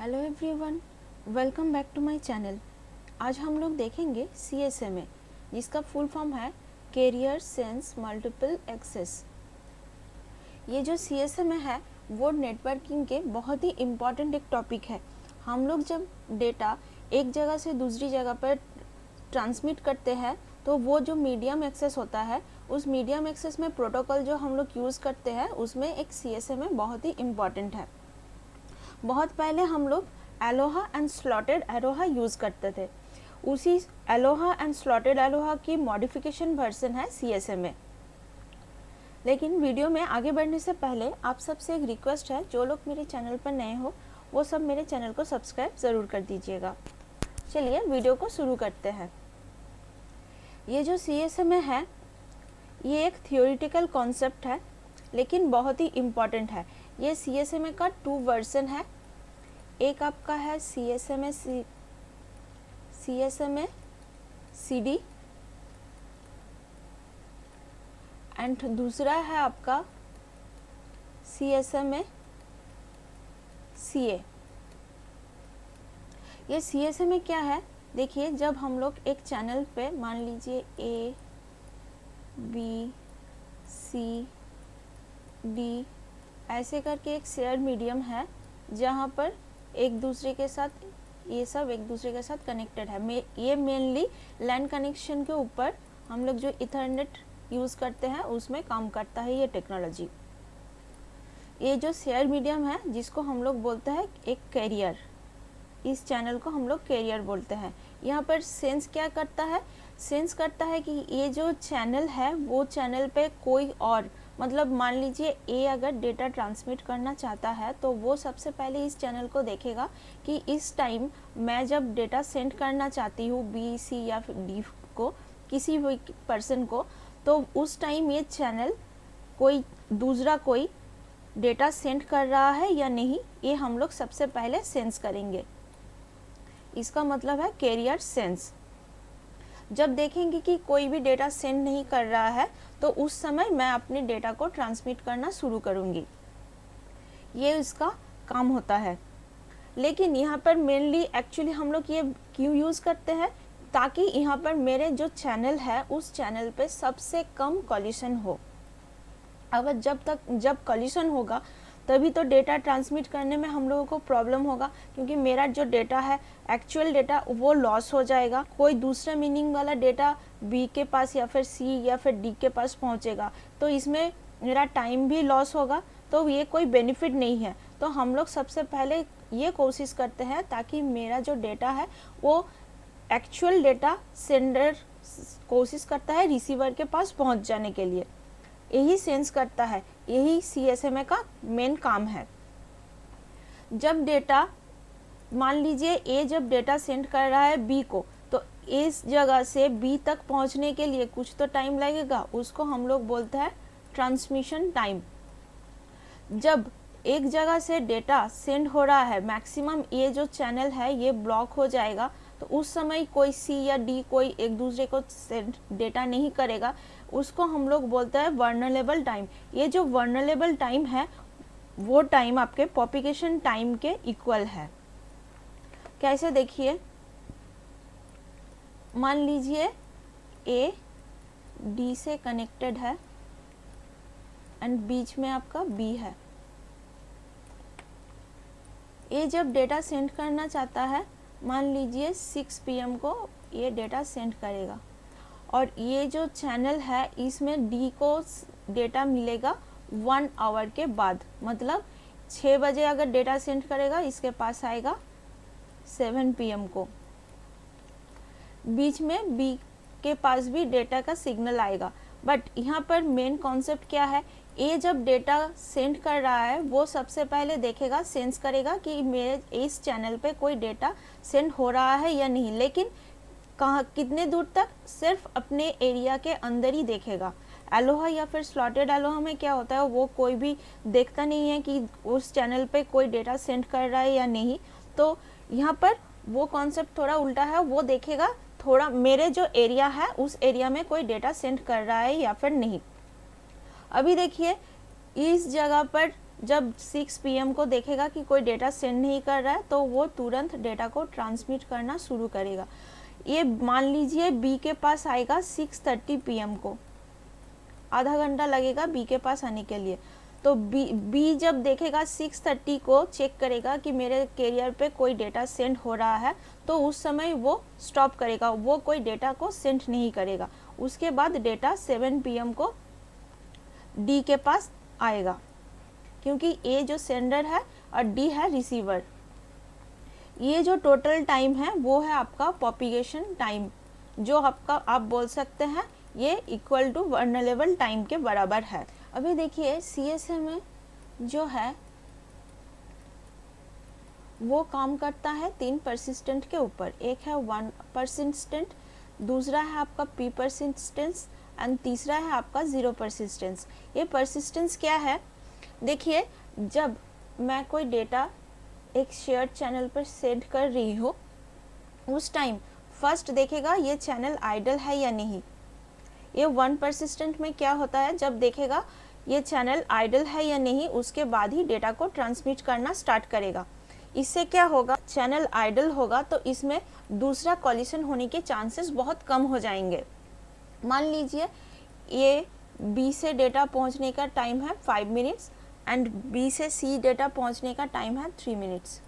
Hello everyone, welcome back to my channel. आज हम लोग देखेंगे CSMA, जिसका फुल फॉर्म है कैरियर सेंस मल्टीपल एक्सेस। ये जो CSMA है वो नेटवर्किंग के बहुत ही इम्पॉर्टेंट एक टॉपिक है। हम लोग जब डेटा एक जगह से दूसरी जगह पर ट्रांसमिट करते हैं तो वो जो मीडियम एक्सेस होता है, उस मीडियम एक्सेस में प्रोटोकॉल जो हम लोग यूज़ करते हैं उसमें एक CSMA बहुत ही इम्पॉर्टेंट है। बहुत पहले हम लोग Eloah and slotted Eloah use करते थे। उसी एलोहा एंड स्लॉटेड एलोहा की मॉडिफिकेशन वर्जन है CSMA। लेकिन वीडियो में आगे बढ़ने से पहले आप सबसे एक रिक्वेस्ट है, जो लोग मेरे चैनल पर नए हो वो सब मेरे चैनल को सब्सक्राइब ज़रूर कर दीजिएगा। चलिए वीडियो को शुरू करते हैं। ये जो CSMA है ये एक थियोरिटिकल कॉन्सेप्ट है, लेकिन बहुत ही इम्पॉर्टेंट है। ये CSMA का 2 वर्जन है। एक आपका है CSMA CD एंड दूसरा है आपका CSMA CA। ये CSMA क्या है? देखिए, जब हम लोग एक चैनल पे मान लीजिए A B C D ऐसे करके एक शेयर मीडियम है, जहाँ पर एक दूसरे के साथ ये सब एक दूसरे के साथ कनेक्टेड है। ये मेनली लैन कनेक्शन के ऊपर हम लोग जो इथरनेट यूज़ करते हैं उसमें काम करता है ये टेक्नोलॉजी। ये जो शेयर मीडियम है जिसको हम लोग बोलते हैं एक कैरियर, इस चैनल को हम लोग कैरियर बोलते हैं। यहाँ पर सेंस क्या करता है? सेंस करता है कि ये जो चैनल है वो चैनल पे कोई और, मतलब मान लीजिए ए अगर डेटा ट्रांसमिट करना चाहता है तो वो सबसे पहले इस चैनल को देखेगा कि इस टाइम मैं जब डेटा सेंड करना चाहती हूँ बी सी या फिर डी को, किसी भी पर्सन को, तो उस टाइम ये चैनल कोई डेटा सेंड कर रहा है या नहीं, ये हम लोग सबसे पहले सेंस करेंगे। इसका मतलब है कैरियर सेंस। जब देखेंगे कि कोई भी डेटा सेंड नहीं कर रहा है तो उस समय मैं अपने डेटा को ट्रांसमिट करना शुरू करूँगी। ये इसका काम होता है। लेकिन यहाँ पर मेनली एक्चुअली हम लोग ये क्यों यूज़ करते हैं? ताकि यहाँ पर मेरे जो चैनल है उस चैनल पे सबसे कम कॉलिशन हो। अब जब कॉलिशन होगा तभी तो डेटा ट्रांसमिट करने में हम लोगों को प्रॉब्लम होगा, क्योंकि मेरा जो डेटा है एक्चुअल डेटा वो लॉस हो जाएगा। कोई दूसरा मीनिंग वाला डेटा बी के पास या फिर सी या फिर डी के पास पहुंचेगा, तो इसमें मेरा टाइम भी लॉस होगा, तो ये कोई बेनिफिट नहीं है। तो हम लोग सबसे पहले ये कोशिश करते हैं ताकि मेरा जो डेटा है वो एक्चुअल डेटा सेंडर कोशिश करता है रिसीवर के पास पहुंच जाने के लिए, यही सेंस करता है। यही CSMA का मेन काम है। जब डेटा मान लीजिए A जब डेटा सेंड कर रहा है B को, तो इस जगह से B तक पहुंचने के लिए कुछ तो टाइम लगेगा, उसको हम लोग बोलते हैं ट्रांसमिशन टाइम। जब एक जगह से डेटा सेंड हो रहा है, मैक्सिमम ये जो चैनल है ये ब्लॉक हो जाएगा, तो उस समय कोई C या D कोई एक दूसरे को सेंड डेटा नहीं करेगा, उसको हम लोग बोलते हैं वर्नरेबल टाइम। ये जो वर्नरेबल टाइम है वो टाइम आपके प्रोपिगेशन टाइम के इक्वल है। कैसे? देखिए, मान लीजिए A D से कनेक्टेड है एंड बीच में आपका B है। A जब डेटा सेंड करना चाहता है, मान लीजिए 6 PM को ये डेटा सेंड करेगा, और ये जो चैनल है इसमें D को डेटा मिलेगा 1 आवर के बाद, मतलब 6 बजे अगर डेटा सेंड करेगा इसके पास आएगा 7 PM को। बीच में B के पास भी डेटा का सिग्नल आएगा। बट यहाँ पर मेन कॉन्सेप्ट क्या है? A जब डेटा सेंड कर रहा है वो सबसे पहले देखेगा, सेंस करेगा कि मेरे इस चैनल पे कोई डेटा सेंड हो रहा है या नहीं, लेकिन कहाँ, कितने दूर तक? सिर्फ अपने एरिया के अंदर ही देखेगा। एलोहा या फिर स्लॉटेड एलोहा में क्या होता है, वो कोई भी देखता नहीं है कि उस चैनल पे कोई डेटा सेंड कर रहा है या नहीं। तो यहाँ पर वो कॉन्सेप्ट थोड़ा उल्टा है, वो देखेगा थोड़ा मेरे जो एरिया है उस एरिया में कोई डेटा सेंड कर रहा है या फिर नहीं। अभी देखिए, इस जगह पर जब 6 PM को देखेगा कि कोई डेटा सेंड नहीं कर रहा है तो वो तुरंत डेटा को ट्रांसमिट करना शुरू करेगा। ये मान लीजिए बी के पास आएगा 6:30 PM को, आधा घंटा लगेगा बी के पास आने के लिए। तो बी जब देखेगा 6:30 को चेक करेगा कि मेरे कैरियर पे कोई डेटा सेंड हो रहा है, तो उस समय वो स्टॉप करेगा, वो कोई डेटा को सेंड नहीं करेगा। उसके बाद डेटा 7 PM को डी के पास आएगा, क्योंकि ए जो सेंडर है और डी है रिसीवर। ये जो टोटल टाइम है वो है आपका प्रोपिगेशन टाइम, जो आपका आप बोल सकते हैं ये इक्वल टू वल्नरेबल टाइम के बराबर है। अभी देखिए CSA में जो है वो काम करता है 3 परसिस्टेंट के ऊपर। एक है 1 परसिस्टेंट, दूसरा है आपका P परसिस्टेंस एंड तीसरा है आपका 0 परसिस्टेंस। ये परसिस्टेंस क्या है, देखिए जब मैं कोई डेटा एक शेयर्ड चैनल पर सेंड कर रही हूँ, उस टाइम फर्स्ट देखेगा ये चैनल आइडल है या नहीं। ये 1 परसिस्टेंट में क्या होता है, जब देखेगा ये चैनल आइडल है या नहीं, उसके बाद ही डेटा को ट्रांसमिट करना स्टार्ट करेगा। इससे क्या होगा, चैनल आइडल होगा तो इसमें दूसरा कॉलिशन होने के चांसेस बहुत कम हो जाएंगे। मान लीजिए ये बी से डेटा पहुंचने का टाइम है 5 मिनट्स एंड बी से सी डेटा पहुंचने का टाइम है 3 मिनट्स,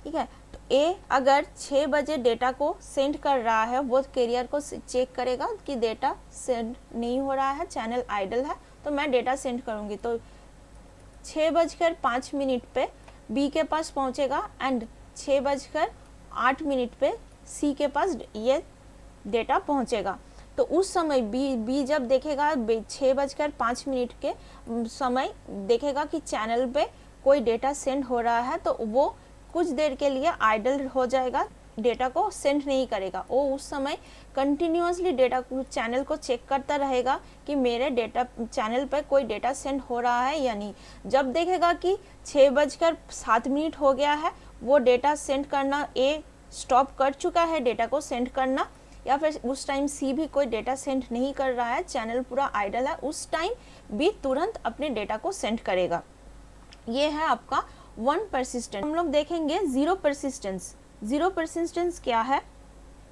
ठीक है। तो ए अगर 6 बजे डेटा को सेंड कर रहा है, वो कैरियर को चेक करेगा कि डेटा सेंड नहीं हो रहा है, चैनल आइडल है, तो मैं डेटा सेंड करूँगी। तो 6:05 पे बी के पास पहुँचेगा एंड 6:08 पे सी के पास ये डेटा पहुँचेगा। तो उस समय बी जब देखेगा 6:05 के समय देखेगा कि चैनल पे कोई डेटा सेंड हो रहा है, तो वो कुछ देर के लिए आइडल हो जाएगा, डेटा को सेंड नहीं करेगा। वो उस समय कंटिन्यूअसली डेटा चैनल को चेक करता रहेगा कि मेरे डेटा चैनल पर कोई डेटा सेंड हो रहा है या नहीं। जब देखेगा कि 6:07 हो गया है, वो डेटा सेंड करना ए स्टॉप कर चुका है डेटा को सेंड करना, या फिर उस टाइम सी भी कोई डेटा सेंड नहीं कर रहा है, चैनल पूरा आइडल है, उस टाइम बी तुरंत अपने डेटा को सेंड करेगा। ये है आपका 1 परसिस्टेंट। हम लोग देखेंगे 0 परसिस्टेंस। 0 परसिस्टेंस क्या है,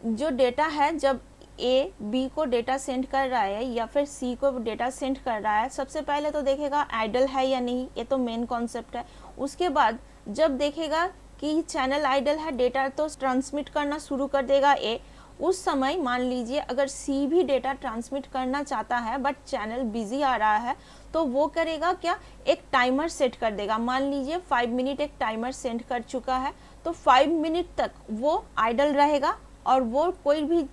जो डेटा है जब ए बी को डेटा सेंड कर रहा है या फिर सी को डेटा सेंड कर रहा है, सबसे पहले तो देखेगा आइडल है या नहीं, ये तो मेन कॉन्सेप्ट है। उसके बाद जब देखेगा कि चैनल आइडल है, डेटा तो ट्रांसमिट करना शुरू कर देगा ए। उस समय मान लीजिए अगर सी भी डेटा ट्रांसमिट करना चाहता है बट चैनल बिजी आ रहा है, तो वो करेगा क्या, एक टाइमर सेट कर देगा। मान लीजिए 5 मिनट एक टाइमर सेंड कर चुका है, तो 5 मिनट तक वो आइडल रहेगा और वो कोई भी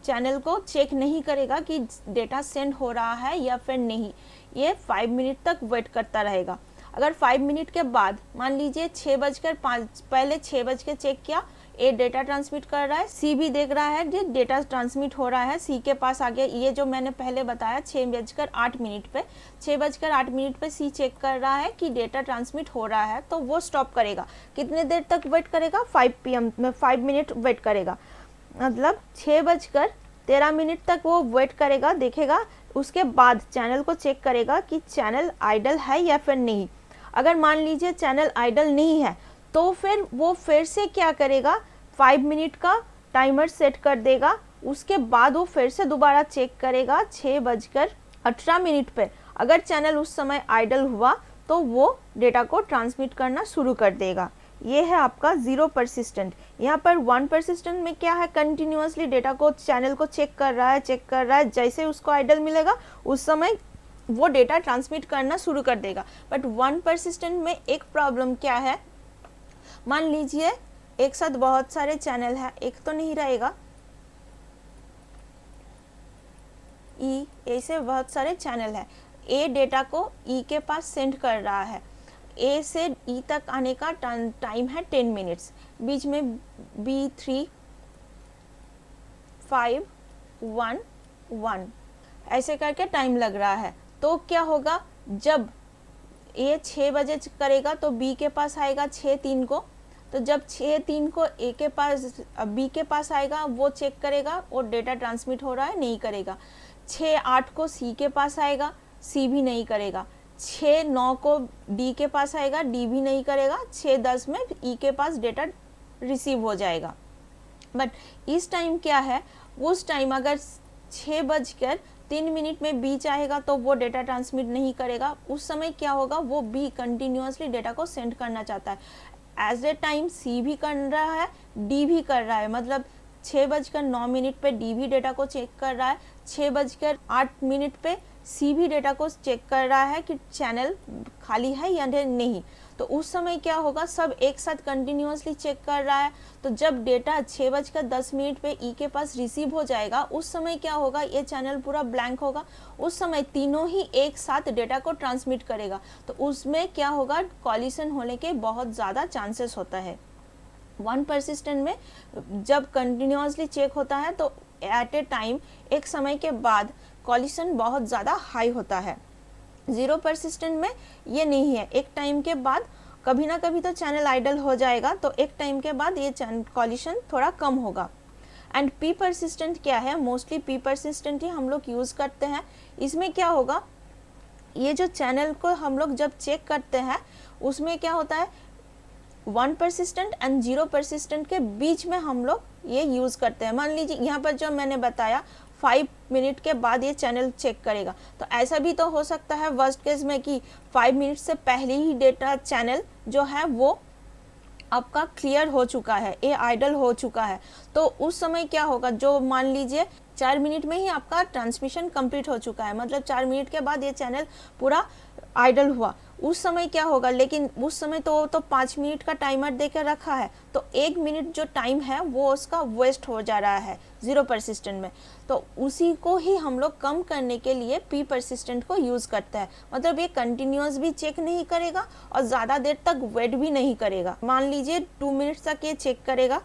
चैनल को चेक नहीं करेगा कि डेटा सेंड हो रहा है या फिर नहीं। ये 5 मिनट तक वेट करता रहेगा। अगर 5 मिनट के बाद मान लीजिए 6:05 पहले 6 बज के चेक किया, ए डेटा ट्रांसमिट कर रहा है, सी भी देख रहा है कि डेटा ट्रांसमिट हो रहा है, सी के पास आ गया। ये जो मैंने पहले बताया 6:08 पे 6:08 पे सी चेक कर रहा है कि डेटा ट्रांसमिट हो रहा है, तो वो स्टॉप करेगा। कितने देर तक वेट करेगा, 5 PM में 5 मिनट वेट करेगा, मतलब 6:13 तक वो वेट करेगा, देखेगा। उसके बाद चैनल को चेक करेगा कि चैनल आइडल है या फिर नहीं। अगर मान लीजिए चैनल आइडल नहीं है, तो फिर वो फिर से क्या करेगा, 5 मिनट का टाइमर सेट कर देगा। उसके बाद वो फिर से दोबारा चेक करेगा 6:18 पे। अगर चैनल उस समय आइडल हुआ तो वो डेटा को ट्रांसमिट करना शुरू कर देगा। ये है आपका 0 परसिस्टेंट। यहाँ पर 1 परसिस्टेंट में क्या है, कंटिन्यूअसली डेटा को चैनल को चेक कर रहा है, जैसे उसको आइडल मिलेगा उस समय वो डेटा ट्रांसमिट करना शुरू कर देगा। बट 1 परसिस्टेंट में एक प्रॉब्लम क्या है, मान लीजिए एक साथ बहुत सारे चैनल है, एक तो नहीं रहेगा, ई ऐसे बहुत सारे चैनल है। ए डेटा को ई के पास सेंड कर रहा है, ए से ई तक आने का टाइम है 10 मिनट्स। बीच में B3 5 1 1 ऐसे करके टाइम लग रहा है। तो क्या होगा, जब ए 6 बजे करेगा तो बी के पास आएगा 6:03 को। तो जब 6:03 को ए के पास बी के पास आएगा, वो चेक करेगा वो डेटा ट्रांसमिट हो रहा है, नहीं करेगा। 6:08 को सी के पास आएगा, सी भी नहीं करेगा। 6 9 को डी के पास आएगा, डी भी नहीं करेगा, 6 10 में ई के पास डेटा रिसीव हो जाएगा। बट इस टाइम क्या है, उस टाइम अगर 6:03 में बी चाहेगा तो वो डेटा ट्रांसमिट नहीं करेगा। उस समय क्या होगा, वो बी कंटिन्यूअसली डेटा को सेंड करना चाहता है। एज ए टाइम सी भी कर रहा है, डी भी कर रहा है, मतलब 6:09 पे डी भी डेटा को चेक कर रहा है, 6:08 पे सी भी डेटा को चेक कर रहा है कि चैनल खाली है या नहीं। तो उस समय क्या होगा, सब एक साथ कंटिन्यूअसली चेक कर रहा है। तो जब डेटा 6:10 पे ई के पास रिसीव हो जाएगा, उस समय क्या होगा, ये चैनल पूरा ब्लैंक होगा। उस समय तीनों ही एक साथ डेटा को ट्रांसमिट करेगा। तो उसमें क्या होगा, कॉलिशन होने के बहुत ज़्यादा चांसेस होता है। 1 परसिस्टेंट में जब कंटिन्यूअसली चेक होता है तो एट ए टाइम एक समय के बाद कॉलिशन बहुत ज़्यादा हाई होता है। 0 परसिस्टेंट में ये नहीं है, एक टाइम के बाद कभी ना कभी तो चैनल आइडल हो जाएगा, तो एक टाइम के बाद ये कॉलिशन थोड़ा कम होगा। एंड पी परसिस्टेंट क्या है, मोस्टली पी परसिस्टेंट ही हम लोग यूज़ करते हैं। इसमें क्या होगा, ये जो चैनल को हम लोग जब चेक करते हैं उसमें क्या होता है, 1 परसिस्टेंट एंड 0 परसिस्टेंट के बीच में हम लोग ये यूज़ करते हैं। मान लीजिए यहाँ पर जो मैंने बताया 5 मिनट के बाद ये चैनल चेक करेगा, तो ऐसा भी तो हो सकता है वर्स्ट केस में कि 5 मिनट से पहले ही डेटा चैनल जो है वो आपका क्लियर हो चुका है, ये आइडल हो चुका है। तो उस समय क्या होगा, जो मान लीजिए 4 मिनट में ही आपका ट्रांसमिशन कंप्लीट हो चुका है, मतलब 4 मिनट के बाद ये चैनल पूरा आइडल हुआ, उस समय क्या होगा, लेकिन उस समय तो 5 मिनट का टाइमर देकर रखा है, तो 1 मिनट जो टाइम है वो उसका वेस्ट हो जा रहा है 0 परसिस्टेंट में। तो उसी को ही हम लोग कम करने के लिए पी परसिस्टेंट को यूज़ करते हैं। मतलब ये कंटिन्यूअस भी चेक नहीं करेगा और ज़्यादा देर तक वेट भी नहीं करेगा। मान लीजिए 2 मिनट तक ये चेक करेगा,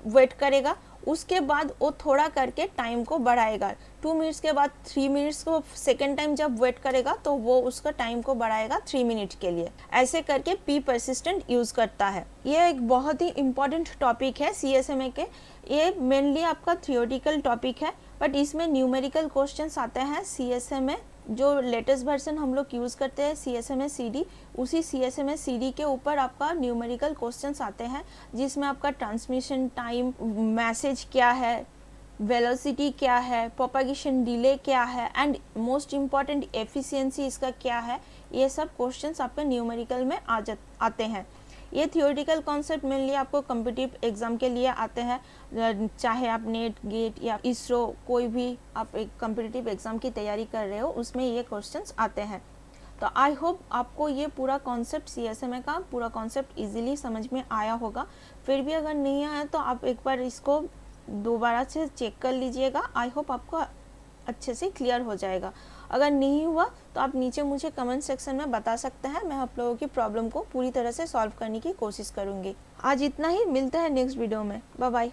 वेट करेगा, उसके बाद वो थोड़ा करके टाइम को बढ़ाएगा। 2 मिनट्स के बाद 3 मिनट्स को सेकेंड टाइम जब वेट करेगा तो वो उसका टाइम को बढ़ाएगा 3 मिनट के लिए। ऐसे करके पी परसिस्टेंट यूज़ करता है। ये एक बहुत ही इम्पॉर्टेंट टॉपिक है CSMA के। ये मेनली आपका थियोरिटिकल टॉपिक है, बट इसमें न्यूमेरिकल क्वेश्चंस आते हैं। CSMA जो लेटेस्ट वर्जन हम लोग यूज़ करते हैं CSMA CD, उसी CSMA CD के ऊपर आपका न्यूमेरिकल क्वेश्चंस आते हैं, जिसमें आपका ट्रांसमिशन टाइम, मैसेज क्या है, वेलोसिटी क्या है, प्रोपगेशन डिले क्या है, एंड मोस्ट इम्पॉर्टेंट एफिशिएंसी इसका क्या है, ये सब क्वेश्चंस आपके न्यूमेरिकल में आते हैं। ये थियोरेटिकल कॉन्सेप्ट मेनली आपको कॉम्पिटिटिव एग्ज़ाम के लिए आते हैं, चाहे आप नेट, गेट या इसरो कोई भी आप एक कॉम्पिटिटिव एग्ज़ाम की तैयारी कर रहे हो, उसमें ये क्वेश्चंस आते हैं। तो आई होप आपको ये पूरा कॉन्सेप्ट CSMA का पूरा कॉन्सेप्ट इजीली समझ में आया होगा। फिर भी अगर नहीं आया तो आप एक बार इसको दोबारा से चेक कर लीजिएगा। आई होप आपको अच्छे से क्लियर हो जाएगा। अगर नहीं हुआ तो आप नीचे मुझे कमेंट सेक्शन में बता सकते हैं, मैं आप लोगों की प्रॉब्लम को पूरी तरह से सॉल्व करने की कोशिश करूँगी। आज इतना ही, मिलते हैं नेक्स्ट वीडियो में। Bye bye.